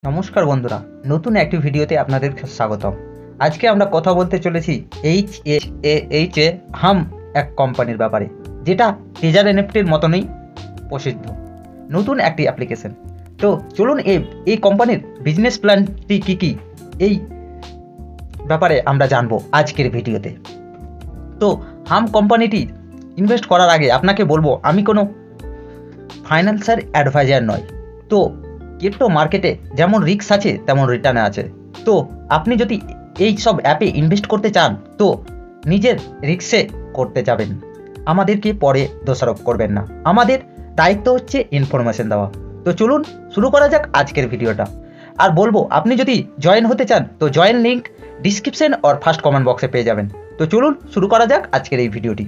নমস্কার বন্ধুরা, নতুন একটি ভিডিওতে আপনাদের স্বাগতম। আজকে আমরা কথা বলতে চলেছি এইচ এ হাম এক কোম্পানির ব্যাপারে, যেটা টেজার এনএফটির মতনই প্রসিদ্ধ নতুন একটি অ্যাপ্লিকেশন। তো চলুন এই কোম্পানির বিজনেস প্ল্যানটি কী এই ব্যাপারে আমরা জানবো আজকের ভিডিওতে। তো হাম কোম্পানিটি ইনভেস্ট করার আগে আপনাকে বলবো, আমি কোনো ফাইন্যান্সিয়াল অ্যাডভাইজার নয়। তো ক্রিপ্টো মার্কেটে যেমন রিস্ক আছে তেমন রিটার্ন আছে। তো আপনি যদি এই সব অ্যাপে ইনভেস্ট করতে চান তো নিজের রিস্কে করতে যাবেন, আমাদেরকে পরে দোষারোপ করবেন না। আমাদের দায়িত্ব হচ্ছে ইনফরমেশন দেওয়া। তো চলুন শুরু করা যাক আজকের ভিডিওটা। আর বলবো, আপনি যদি জয়েন হতে চান তো জয়েন লিঙ্ক ডিসক্রিপশন আর ফার্স্ট কমেন্ট বক্সে পেয়ে যাবেন। তো চলুন শুরু করা যাক আজকের এই ভিডিওটি।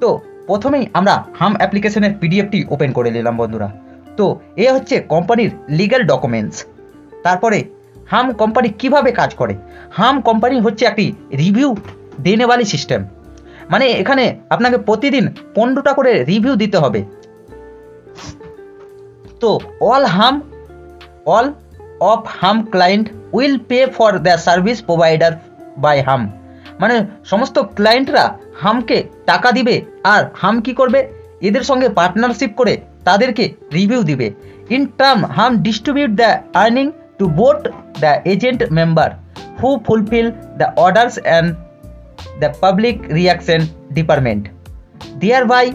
তো প্রথমেই আমরা হাম অ্যাপ্লিকেশনের পিডিএফটি ওপেন করে নিলাম বন্ধুরা। তো এ হচ্ছে কোম্পানির লিগ্যাল ডকুমেন্টস। তারপরে হাম কোম্পানি কিভাবে কাজ করে। হাম কোম্পানি হচ্ছে একটি রিভিউ দেনেওয়ালি সিস্টেম, মানে এখানে আপনাকে প্রতিদিন 15টা করে রিভিউ দিতে হবে। তো all of Hum client will pay for the service provider by Hum, মানে সমস্ত ক্লায়েন্টরা হামকে টাকা দিবে, আর হাম কি করবে, এদের সঙ্গে পার্টনারশিপ করে তাদেরকে রিভিউ দিবে। In term Hum distribute the earning to both the agent member who fulfil the orders and the public reaction department, thereby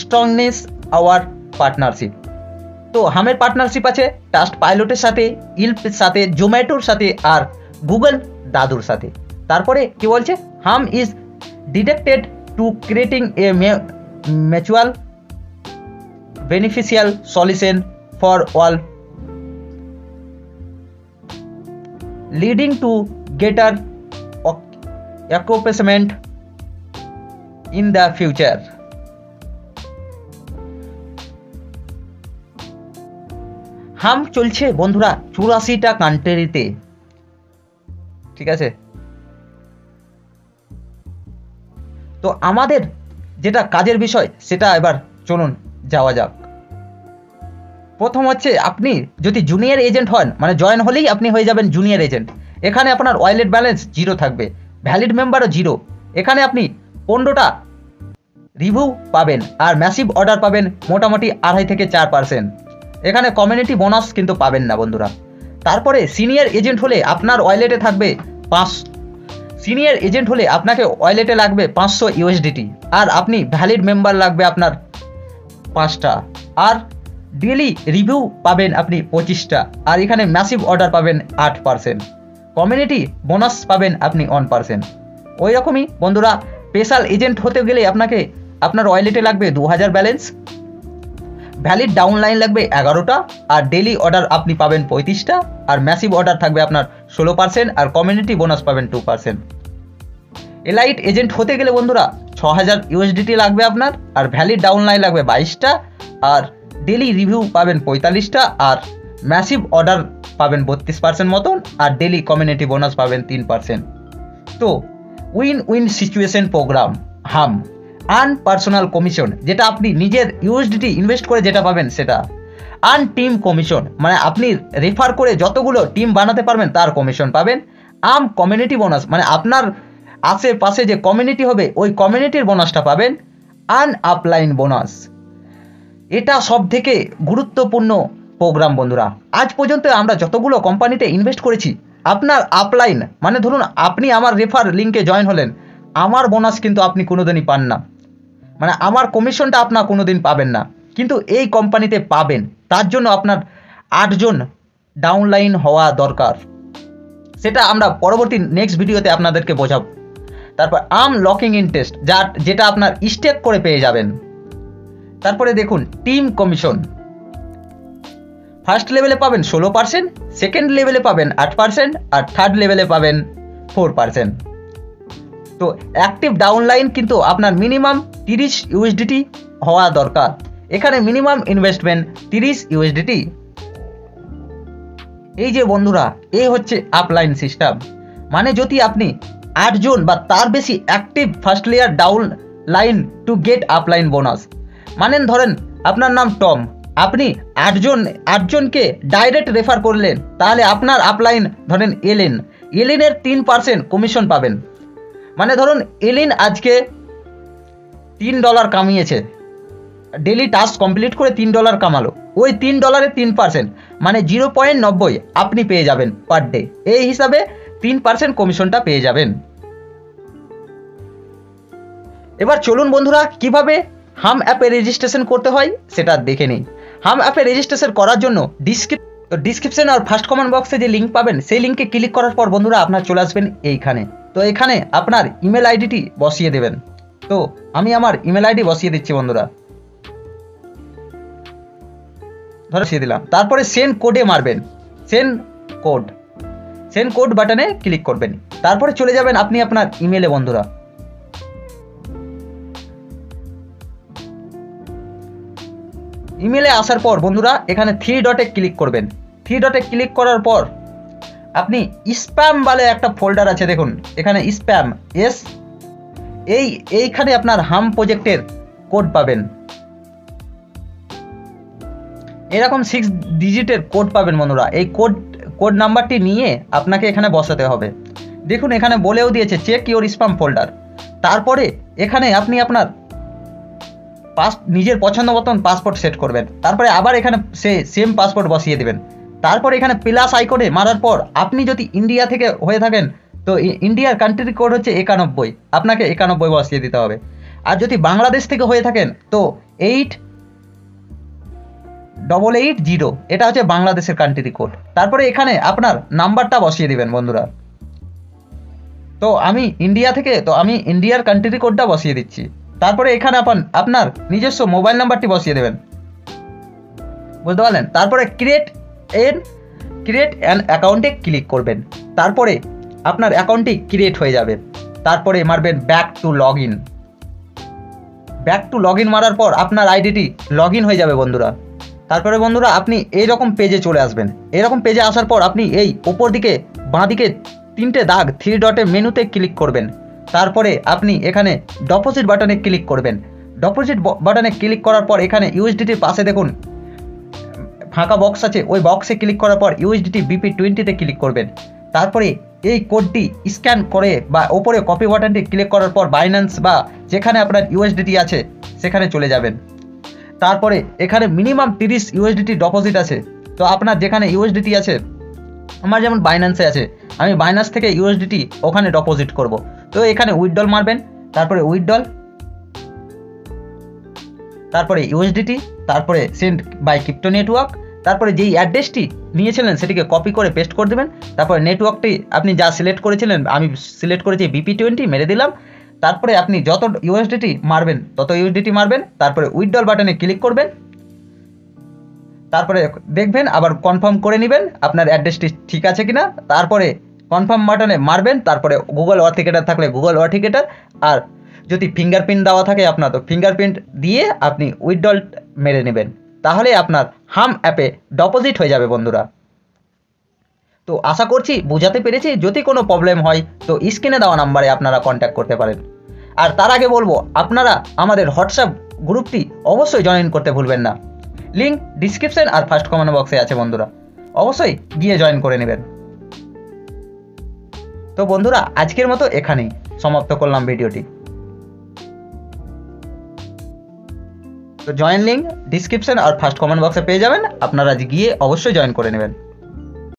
strongness our partnership. তো হামের পার্টনারশিপ আছে টাস্ট পাইলটের সাথে, ইল্পের সাথে, জোম্যাটোর সাথে, আর গুগল দাদুর সাথে। তারপরে কি বলছে, Hum is deducted to creating a mutual beneficial solution for all, leading to greater accomplishment in the future. হাম চলছে বন্ধুরা 84টা কান্ট্রিতে, ঠিক আছে। তো আমাদের যেটা কাজের বিষয় সেটা এবার চলুন যাওয়া যাক। প্রথম হচ্ছে, আপনি যদি জুনিয়র এজেন্ট হন, মানে জয়েন হলেই আপনি হয়ে যাবেন জুনিয়র এজেন্ট। এখানে আপনার ওয়ালেট ব্যালেন্স 0 থাকবে, ভ্যালিড মেম্বারও 0। এখানে আপনি 15টা রিভিউ পাবেন, আর ম্যাসিভ অর্ডার পাবেন মোটামুটি 2.5 থেকে 4%। এখানে কমিউনিটি বোনাস কিন্তু পাবেন না বন্ধুরা। তারপরে সিনিয়র এজেন্ট হলে আপনার ওয়ালেটে থাকবে সিনিয়র এজেন্ট হলে আপনাকে ওয়ালেটে লাগবে 500 USDT, আর আপনি ভ্যালিড মেম্বার লাগবে আপনার 5টা, আর ডেলি রিভিউ পাবেন আপনি 25টা, আর এখানে ম্যাসিভ অর্ডার পাবেন 8%, কমিউনিটি বোনাস পাবেন আপনি 1%। ওই রকমই বন্ধুরা, স্পেশাল এজেন্ট হতে গেলে আপনাকে আপনার ওয়ালেটে লাগবে 2000 ব্যালেন্স, ভ্যালিড ডাউনলাইন লাগবে 11টা, আর ডেলি অর্ডার আপনি পাবেন 35টা, আর ম্যাসিভ অর্ডার থাকবে আপনার 16%, আর কমিউনিটি বোনাস পাবেন 2%। এলাইট এজেন্ট হতে গেলে বন্ধুরা 6000 USDT লাগবে আপনার, আর ভ্যালিড ডাউনলাইন লাগবে 22টা, আর ডেলি রিভিউ পাবেন 45টা, আর ম্যাসিভ অর্ডার পাবেন 32% মতন, আর ডেলি কমিউনিটি বোনাস পাবেন 3%। তো উইন উইন সিচুয়েশন প্রোগ্রাম হাম, আর্ন পার্সোনাল কমিশন, যেটা আপনি নিজের USDT ইনভেস্ট করে যেটা পাবেন সেটা। আর্ন টিম কমিশন, মানে আপনি রেফার করে যতগুলো টিম বানাতে পারবেন তার কমিশন পাবেন। আর্ম কমিউনিটি বোনাস, মানে আপনার আশেপাশে যে কমিউনিটি হবে ওই কমিউনিটির বোনাসটা পাবেন। আর্ন আপলাইন বোনাস, এটা সব থেকে গুরুত্বপূর্ণ প্রোগ্রাম বন্ধুরা। আজ পর্যন্ত আমরা যতগুলো কোম্পানিতে ইনভেস্ট করেছি, আপনার আপলাইন, মানে ধরুন আপনি আমার রেফার লিঙ্কে জয়েন হলেন, আমার বোনাস কিন্তু আপনি কোনোদিনই পান না, মানে আমার কমিশনটা আপনার কোনোদিন পাবেন না, কিন্তু এই কোম্পানিতে পাবেন। তার জন্য আপনার 8 জন ডাউনলাইন হওয়া দরকার, সেটা আমরা পরবর্তী নেক্সট ভিডিওতে আপনাদেরকে বোঝাবো। তারপর আর্ম লকিং ইন্টারেস্ট, যেটা আপনার স্টেক করে পেয়ে যাবেন। তারপরে দেখুন টিম কমিশন, ফার্স্ট লেভেলে পাবেন 16%, সেকেন্ড লেভেলে পাবেন 8%, আর থার্ড লেভেলে পাবেন 4%। তো অ্যাক্টিভ ডাউনলাইন কিন্তু আপনার মিনিমাম 30 USDT হওয়া দরকার। এখানে মিনিমাম ইনভেস্টমেন্ট 30 USDT। এই যে বন্ধুরা, এই হচ্ছে আপলাইন সিস্টেম, মানে যদি আপনি 8 জন বা তার বেশি active first layer down line to get upline bonus, মানে ধরেন আপনার নাম টম, আপনি আটজনকে ডাইরেক্ট রেফার করলেন, তাহলে আপনার আপলাইন ধরেন এলিনের 3% কমিশন পাবেন। মানে ধরুন এলিন আজকে $3 কামিয়েছে, ডেলি টাস্ক কমপ্লিট করে $3 কামালো, ওই $3 3% মানে 0.90 আপনি পেয়ে যাবেন পার ডে। এই হিসাবে 3% কমিশনটা পেয়ে যাবেন। এবার চলুন বন্ধুরা কিভাবে হাম অ্যাপে রেজিস্ট্রেশন করতে হয় সেটা দেখে নিই। হাম অ্যাপে রেজিস্ট্রেশন করার জন্য ডিসক্রিপশন আর ফার্স্ট কমেন্ট বক্সে যে লিঙ্ক পাবেন সেই লিঙ্কে ক্লিক করার পর বন্ধুরা আপনার চলে আসবেন এইখানে। তো এখানে আপনার ইমেল আইডিটি বসিয়ে দেবেন। তো আমি আমার ইমেল আইডি বসিয়ে দিচ্ছি বন্ধুরা, বসিয়ে দিলাম। তারপরে সেন্ড কোডে মারবেন, সেন্ড কোড বাটনে ক্লিক করবেন। তারপরে চলে যাবেন আপনি আপনার ইমেলে বন্ধুরা। ইমেলে আসার পর বন্ধুরা এখানে 3 ডটে ক্লিক করবেন। 3 ডটে ক্লিক করার পর আপনি স্প্যাম বলে একটা ফোল্ডার আছে, দেখুন এখানে স্প্যাম এইখানে আপনার হাম প্রজেক্টের কোড পাবেন, এরকম 6 ডিজিটের কোড পাবেন বন্ধুরা। এই কোড নাম্বারটি নিয়ে আপনাকে এখানে বসাতে হবে। দেখুন এখানে বলেও দিয়েছে চেক ইওর স্প্যাম ফোল্ডার। তারপরে এখানে আপনি আপনার নিজের পছন্দ মতন পাসপোর্ট সেট করবেন। তারপরে আবার এখানে সেম পাসপোর্ট বসিয়ে দেবেন। তারপরে এখানে প্লাস আইকনে মারার পর আপনি যদি ইন্ডিয়া থেকে হয়ে থাকেন তো ইন্ডিয়ার কান্ট্রি কোড হচ্ছে 91, আপনাকে 91 বসিয়ে দিতে হবে। আর যদি বাংলাদেশ থেকে হয়ে থাকেন তো 8880, এটা হচ্ছে বাংলাদেশের কান্ট্রি কোড। তারপরে এখানে আপনার নাম্বারটা বসিয়ে দিবেন বন্ধুরা। তো আমি ইন্ডিয়া থেকে, তো আমি ইন্ডিয়ার কান্ট্রি কোডটা বসিয়ে দিচ্ছি। তারপরে এখানে আপনার নিজস্ব মোবাইল নাম্বারটি বসিয়ে দেবেন, বুঝতে পারলেন। তারপরে ক্রিয়েট অ্যান অ্যাকাউন্টে ক্লিক করবেন। তারপরে আপনার অ্যাকাউন্টটি ক্রিয়েট হয়ে যাবে। তারপরে মারবেন ব্যাক টু লগ ইন মারার পর আপনার আইডিটি লগ ইন হয়ে যাবে বন্ধুরা। তারপরে বন্ধুরা আপনি এইরকম পেজে চলে আসবেন। এরকম পেজে আসার পর আপনি এই ওপর দিকে বাঁ দিকে 3টে দাগ 3 ডটে মেনুতে ক্লিক করবেন। তারপরে আপনি এখানে ডিপোজিট বাটনে ক্লিক করবেন। ডিপোজিট বাটনে ক্লিক করার পর এখানে ইউএসডিটির পাশে দেখুন ফাঁকা বক্স আছে, ওই বক্সে ক্লিক করার পর ইউএসডিটি BP20-তে ক্লিক করবেন। তারপরে এই কোডটি স্ক্যান করে বা ওপরে কপি বাটনটি ক্লিক করার পর বাইন্যান্স বা যেখানে আপনার ইউএসডিটি আছে সেখানে চলে যাবেন। তারপরে এখানে মিনিমাম 30 ইউএসডিটি ডিপোজিট আছে। তো আপনার যেখানে ইউএসডিটি আছে, আমার যেমন বাইন্যান্সে আছে, আমি বাইন্যান্স থেকে ইউএসডিটি ওখানে ডিপোজিট করব। তো এখানে উইথড্রল মারবেন, তারপরে উইথড্রল, তারপরে ইউএসডিটি, তারপরে সেন্ড বাই ক্রিপ্টো নেটওয়ার্ক। তারপরে যেই অ্যাড্রেসটি নিয়েছিলেন সেটিকে কপি করে পেস্ট করে দেবেন। তারপরে নেটওয়ার্কটি আপনি যা সিলেক্ট করেছিলেন, আমি সিলেক্ট করেছি BP20, মেরে দিলাম। তারপরে আপনি যত ইউএসডিটি মারবেন তত ইউএসডিটি মারবেন। তারপরে উইথড্রল বাটনে ক্লিক করবেন। তারপরে দেখবেন আবার কনফার্ম করে নেবেন আপনার অ্যাড্রেসটি ঠিক আছে কিনা। তারপরে কনফার্ম বাটনে মারবেন। তারপরে গুগল অথেন্টিকেটর থাকলে গুগল অথেন্টিকেটর, আর যদি ফিঙ্গারপ্রিন্ট দেওয়া থাকে আপনার তো ফিঙ্গারপ্রিন্ট দিয়ে আপনি উইথড্রল মেরে নেবেন। তাহলে আপনার হাম অ্যাপে ডিপোজিট হয়ে যাবে বন্ধুরা। তো আশা করছি বোঝাতে পেরেছি। যদি কোনো প্রবলেম হয় তো স্ক্রিনে দেওয়া নাম্বারে আপনারা কন্ট্যাক্ট করতে পারেন। আর তার আগে বলবো আপনারা আমাদের হোয়াটসঅ্যাপ গ্রুপটি অবশ্যই জয়েন করতে ভুলবেন না। লিঙ্ক ডিসক্রিপশন আর ফার্স্ট কমেন্ট বক্সে আছে বন্ধুরা, অবশ্যই গিয়ে জয়েন করে নেবেন। তো বন্ধুরা আজকের মতো এখানেই সমাপ্ত করলাম ভিডিওটি। তো জয়েন লিঙ্ক ডিসক্রিপশন আর ফার্স্ট কমেন্ট বক্সে পেয়ে যাবেন, আপনারা গিয়ে অবশ্যই জয়েন করে নেবেন।